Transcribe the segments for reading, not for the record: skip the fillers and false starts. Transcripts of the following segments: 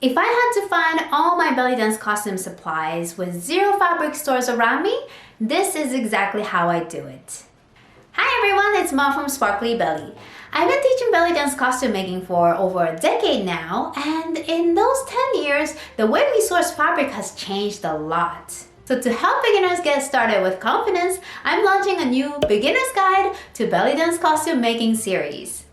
If I had to find all my belly dance costume supplies with 0 fabric stores around me, this is exactly how I do it. Hi everyone, it's Ma from Sparkly Belly. I've been teaching belly dance costume making for over a decade now, and in those 10 years, the way we source fabric has changed a lot. So to help beginners get started with confidence, I'm launching a new Beginner's Guide to Belly Dance Costume Making series.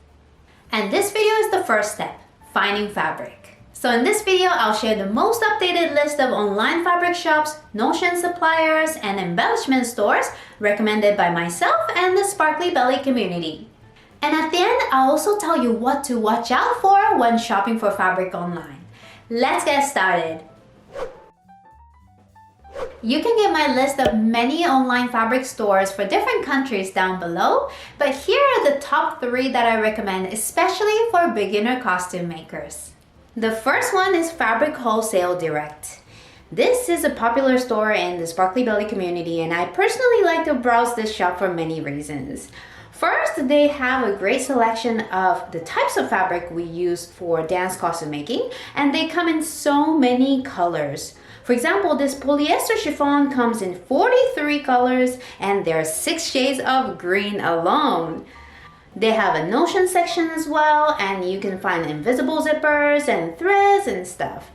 And this video is the first step, finding fabric. So in this video, I'll share the most updated list of online fabric shops, notion suppliers, and embellishment stores recommended by myself and the Sparkly Belly community. And at the end, I'll also tell you what to watch out for when shopping for fabric online. Let's get started. You can get my list of many online fabric stores for different countries down below, but here are the top 3 that I recommend, especially for beginner costume makers. The first one is Fabric Wholesale Direct. This is a popular store in the Sparkly Belly community, and I personally like to browse this shop for many reasons. First, they have a great selection of the types of fabric we use for dance costume making, and they come in so many colors. For example, this polyester chiffon comes in 43 colors, and there are 6 shades of green alone. They have a notion section as well, and you can find invisible zippers and threads and stuff.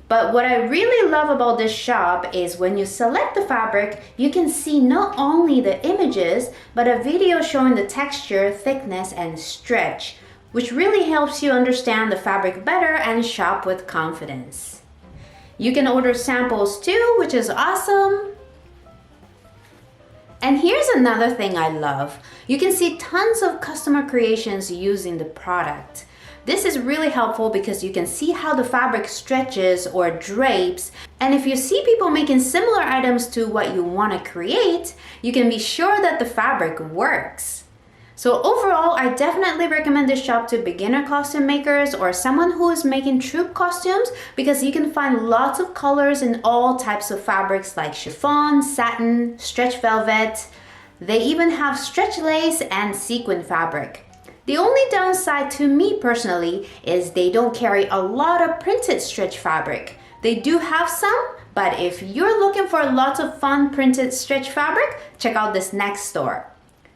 But what I really love about this shop is when you select the fabric, you can see not only the images, but a video showing the texture, thickness, and stretch, which really helps you understand the fabric better and shop with confidence. You can order samples too, which is awesome. And here's another thing I love. You can see tons of customer creations using the product. This is really helpful because you can see how the fabric stretches or drapes, and if you see people making similar items to what you want to create, you can be sure that the fabric works. So overall, I definitely recommend this shop to beginner costume makers or someone who is making troupe costumes, because you can find lots of colors in all types of fabrics like chiffon, satin, stretch velvet. They even have stretch lace and sequin fabric. The only downside to me personally is they don't carry a lot of printed stretch fabric. They do have some, but if you're looking for lots of fun printed stretch fabric, check out this next store.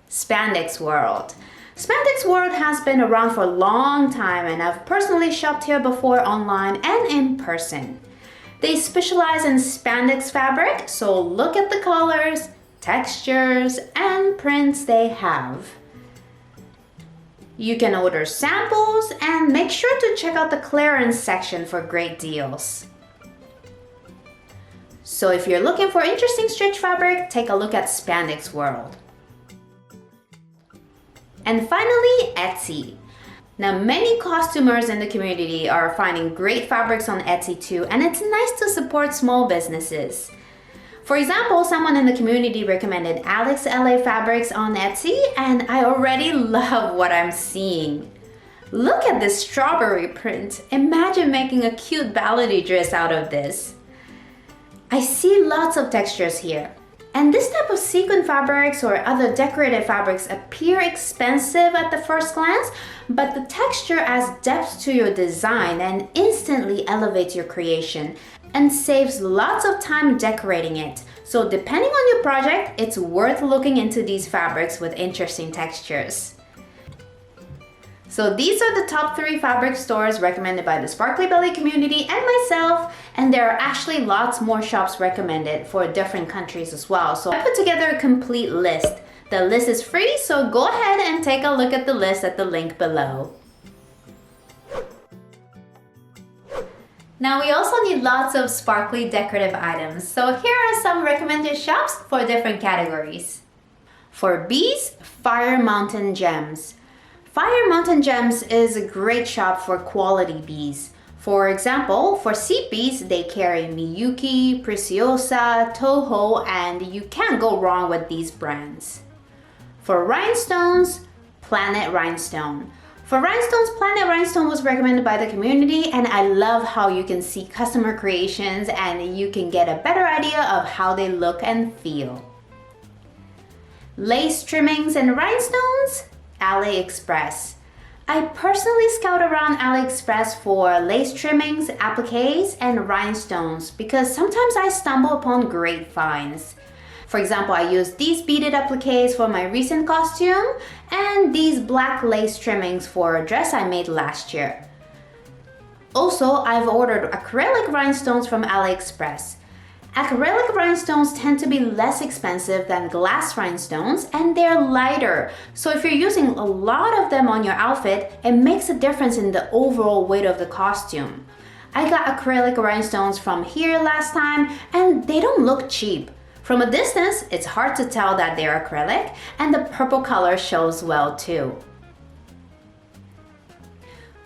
Spandex World. Spandex World has been around for a long time, and I've personally shopped here before online and in person. They specialize in spandex fabric, so look at the colors, textures, and prints they have. You can order samples and make sure to check out the clearance section for great deals. So if you're looking for interesting stretch fabric, take a look at Spandex World. And finally, Etsy. Now, many costumers in the community are finding great fabrics on Etsy too, and it's nice to support small businesses. For example, someone in the community recommended Alex LA fabrics on Etsy, and I already love what I'm seeing. Look at this strawberry print. Imagine making a cute ballet dress out of this. I see lots of textures here. And this type of sequin fabrics or other decorative fabrics appear expensive at the first glance, but the texture adds depth to your design and instantly elevates your creation and saves lots of time decorating it. So depending on your project, it's worth looking into these fabrics with interesting textures. So these are the top 3 fabric stores recommended by the Sparkly Belly community and myself, and there are actually lots more shops recommended for different countries as well. So I put together a complete list. The list is free, so go ahead and take a look at the list at the link below. Now we also need lots of sparkly decorative items, so here are some recommended shops for different categories. For bees, Fire Mountain Gems. Fire Mountain Gems is a great shop for quality bees. For example, for seed bees, they carry Miyuki, Preciosa, Toho, and you can't go wrong with these brands. For rhinestones, Planet Rhinestone. For rhinestones, Planet Rhinestone was recommended by the community, and I love how you can see customer creations and you can get a better idea of how they look and feel. Lace trimmings and rhinestones, Aliexpress. I personally scout around Aliexpress for lace trimmings, appliques, and rhinestones because sometimes I stumble upon great finds. For example, I used these beaded appliques for my recent costume and these black lace trimmings for a dress I made last year. Also, I've ordered acrylic rhinestones from Aliexpress. Acrylic rhinestones tend to be less expensive than glass rhinestones and they're lighter. So if you're using a lot of them on your outfit, it makes a difference in the overall weight of the costume. I got acrylic rhinestones from here last time and they don't look cheap. From a distance, it's hard to tell that they're acrylic and the purple color shows well too.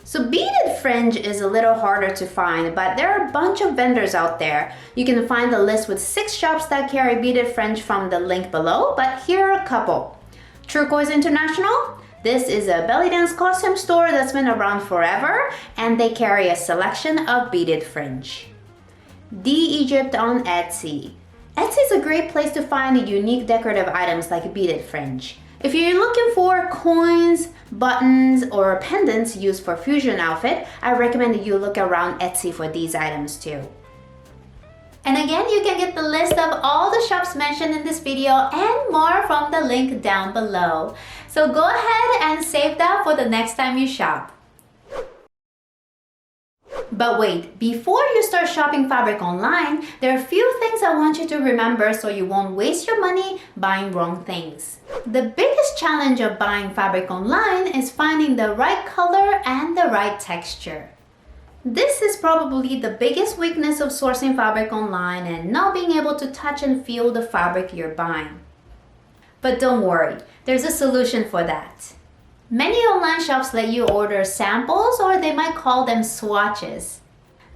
So beaded fringe is a little harder to find, but there are a bunch of vendors out there. You can find the list with 6 shops that carry beaded fringe from the link below, but here are a couple. Turquoise International. This is a belly dance costume store that's been around forever, and they carry a selection of beaded fringe. The Egypt on Etsy. Etsy is a great place to find unique decorative items like beaded fringe. If you're looking for coins, buttons, or pendants used for fusion outfit, I recommend that you look around Etsy for these items too. And again, you can get the list of all the shops mentioned in this video and more from the link down below. So go ahead and save that for the next time you shop. But wait, before you start shopping fabric online, there are a few things I want you to remember so you won't waste your money buying wrong things. The biggest challenge of buying fabric online is finding the right color and the right texture. This is probably the biggest weakness of sourcing fabric online and not being able to touch and feel the fabric you're buying. But don't worry, there's a solution for that. Many online shops let you order samples, or they might call them swatches.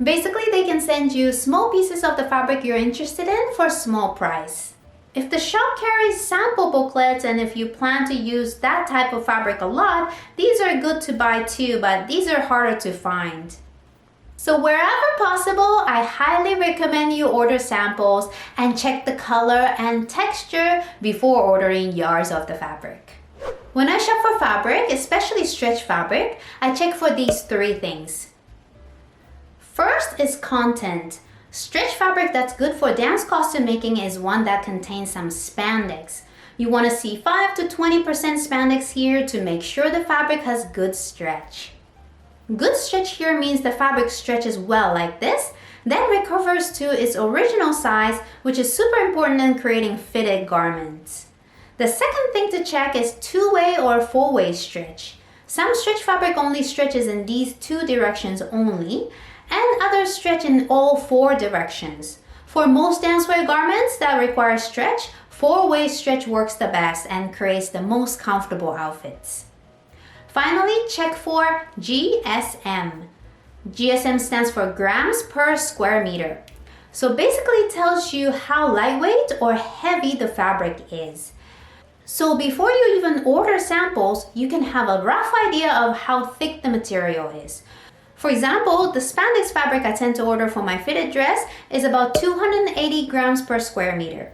Basically, they can send you small pieces of the fabric you're interested in for a small price. If the shop carries sample booklets and if you plan to use that type of fabric a lot, these are good to buy too, but these are harder to find. So wherever possible, I highly recommend you order samples and check the color and texture before ordering yards of the fabric. When I shop for fabric, especially stretch fabric, I check for these 3 things. First is content. Stretch fabric that's good for dance costume making is one that contains some spandex. You want to see 5 to 20% spandex here to make sure the fabric has good stretch. Good stretch here means the fabric stretches well like this, then recovers to its original size, which is super important in creating fitted garments. The second thing to check is 2-way or 4-way stretch. Some stretch fabric only stretches in these 2 directions only, and others stretch in all 4 directions. For most dancewear garments that require stretch, 4-way stretch works the best and creates the most comfortable outfits. Finally, check for GSM. GSM stands for grams per square meter. So basically it tells you how lightweight or heavy the fabric is. So before you even order samples, you can have a rough idea of how thick the material is. For example, the spandex fabric I tend to order for my fitted dress is about 280 grams per square meter.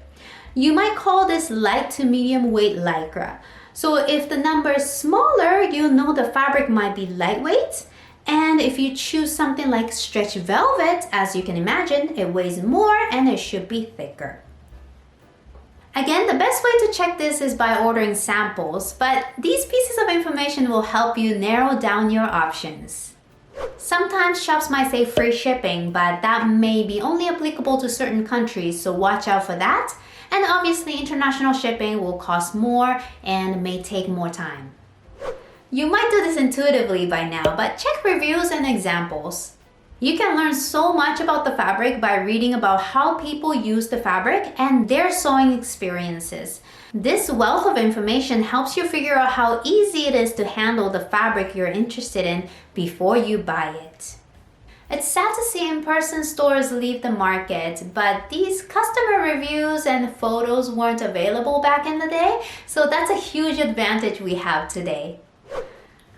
You might call this light to medium weight lycra. So if the number is smaller, you'll know the fabric might be lightweight. And if you choose something like stretch velvet, as you can imagine, it weighs more and it should be thicker. Again, the best way to check this is by ordering samples, but these pieces of information will help you narrow down your options. Sometimes shops might say free shipping, but that may be only applicable to certain countries, so watch out for that. And obviously, international shipping will cost more and may take more time. You might do this intuitively by now, but check reviews and examples. You can learn so much about the fabric by reading about how people use the fabric and their sewing experiences. This wealth of information helps you figure out how easy it is to handle the fabric you're interested in before you buy it. It's sad to see in-person stores leave the market, but these customer reviews and photos weren't available back in the day, so that's a huge advantage we have today.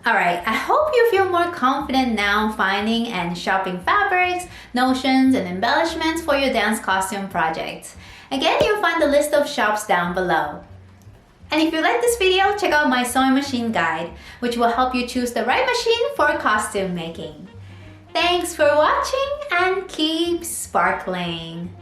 Alright, I hope you feel more confident now finding and shopping fabrics, notions, and embellishments for your dance costume project. Again, you'll find the list of shops down below. And if you like this video, check out my sewing machine guide, which will help you choose the right machine for costume making. Thanks for watching and keep sparkling!